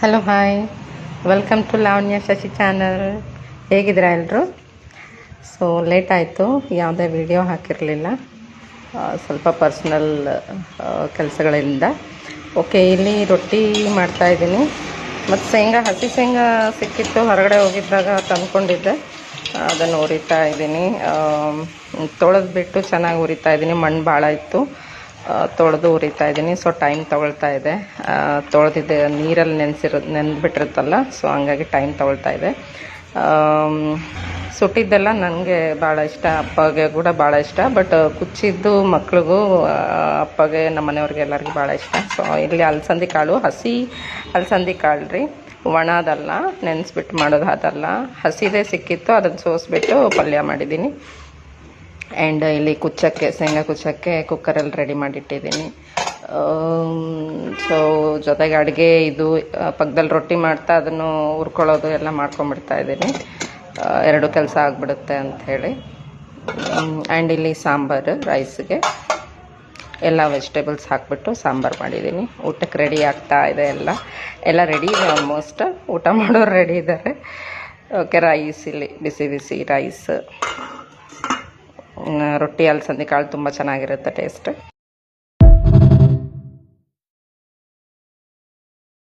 Hello hi, welcome to Lavanya Shashi channel. ಹೇಗಿದ್ದೀರಾ ಎಲ್ಲರೂ? So late ಆಯಿತು, ಯಾವುದೇ ವಿಡಿಯೋ ಹಾಕಿರಲಿಲ್ಲ, ಸ್ವಲ್ಪ ಪರ್ಸ್ನಲ್ ಕೆಲಸಗಳಿಂದ. ಓಕೆ, ಇಲ್ಲಿ ರೊಟ್ಟಿ ಮಾಡ್ತಾಯಿದ್ದೀನಿ ಮತ್ತು ಹಸಿ ಶೇಂಗಾ ಸಿಕ್ಕಿತ್ತು, ಹೊರಗಡೆ ಹೋಗಿದ್ದಾಗ ತಂದ್ಕೊಂಡಿದ್ದೆ. ಅದನ್ನು ಹುರಿತಾ ಇದ್ದೀನಿ. ತೊಳೆದ್ಬಿಟ್ಟು ಚೆನ್ನಾಗಿ ಹುರಿತಾ ಇದ್ದೀನಿ. ಮಣ್ಣು ಭಾಳ ಇತ್ತು, ತೊಳೆದು ಹುರಿತಾ ಇದ್ದೀನಿ. ಸೊ ಟೈಮ್ ತೊಗೊಳ್ತಾ ಇದೆ. ತೊಳೆದಿದ್ದೆ ನೀರಲ್ಲಿ ನೆನೆದ್ಬಿಟ್ಟಿರುತ್ತಲ್ಲ, ಸೊ ಹಂಗಾಗಿ ಟೈಮ್ ತೊಗೊಳ್ತಾ ಇದೆ. ಸುಟ್ಟಿದ್ದೆಲ್ಲ ನನಗೆ ಭಾಳ ಇಷ್ಟ, ಅಪ್ಪಗೆ ಕೂಡ ಭಾಳ ಇಷ್ಟ. ಬಟ್ ಕುಚ್ಚಿದ್ದು ಮಕ್ಳಿಗೂ, ಅಪ್ಪಗೆ, ನಮ್ಮ ಮನೆಯವ್ರಿಗೆ ಎಲ್ಲರಿಗೂ ಭಾಳ ಇಷ್ಟ. ಸೊ ಇಲ್ಲಿ ಅಲಸಂದಿ ಕಾಳು, ಹಸಿ ಅಲಸಂದಿ ಕಾಳು ರೀ, ಒಣದಲ್ಲ, ನೆನೆಸ್ಬಿಟ್ಟು ಮಾಡೋದು ಅದಲ್ಲ, ಹಸಿದೇ ಸಿಕ್ಕಿತ್ತು, ಅದನ್ನು ಸೋಸಿಬಿಟ್ಟು ಪಲ್ಯ ಮಾಡಿದ್ದೀನಿ. ಆ್ಯಂಡ್ ಇಲ್ಲಿ ಶೇಂಗಾ ಕುಚ್ಚಕ್ಕೆ ಕುಕ್ಕರಲ್ಲಿ ರೆಡಿ ಮಾಡಿಟ್ಟಿದ್ದೀನಿ. ಸೊ ಜೊತೆಗೆ ಅಡುಗೆ ಇದು ಪಕ್ಕದಲ್ಲಿ ರೊಟ್ಟಿ ಮಾಡ್ತಾ ಅದನ್ನು ಹುರ್ಕೊಳ್ಳೋದು ಎಲ್ಲ ಮಾಡ್ಕೊಂಬಿಡ್ತಾ ಇದ್ದೀನಿ, ಎರಡು ಕೆಲಸ ಆಗಿಬಿಡುತ್ತೆ ಅಂಥೇಳಿ. ಆ್ಯಂಡ್ ಇಲ್ಲಿ ಸಾಂಬಾರು, ರೈಸ್ಗೆ ಎಲ್ಲ ವೆಜಿಟೇಬಲ್ಸ್ ಹಾಕಿಬಿಟ್ಟು ಸಾಂಬಾರು ಮಾಡಿದ್ದೀನಿ. ಊಟಕ್ಕೆ ರೆಡಿ ಆಗ್ತಾ ಇದೆ, ಎಲ್ಲ ರೆಡಿ ಇದೆ ಆಲ್ಮೋಸ್ಟ್. ಊಟ ಮಾಡೋರು ರೆಡಿ ಇದ್ದಾರೆ. ಓಕೆ, ರೈಸ್ ಇಲ್ಲಿ ಬಿಸಿ ಬಿಸಿ ರೈಸ್, ರೊಟ್ಟಿ ಅಲಸಂದಿ ಕಾಳು ತುಂಬ ಚೆನ್ನಾಗಿರುತ್ತೆ ಟೇಸ್ಟ್.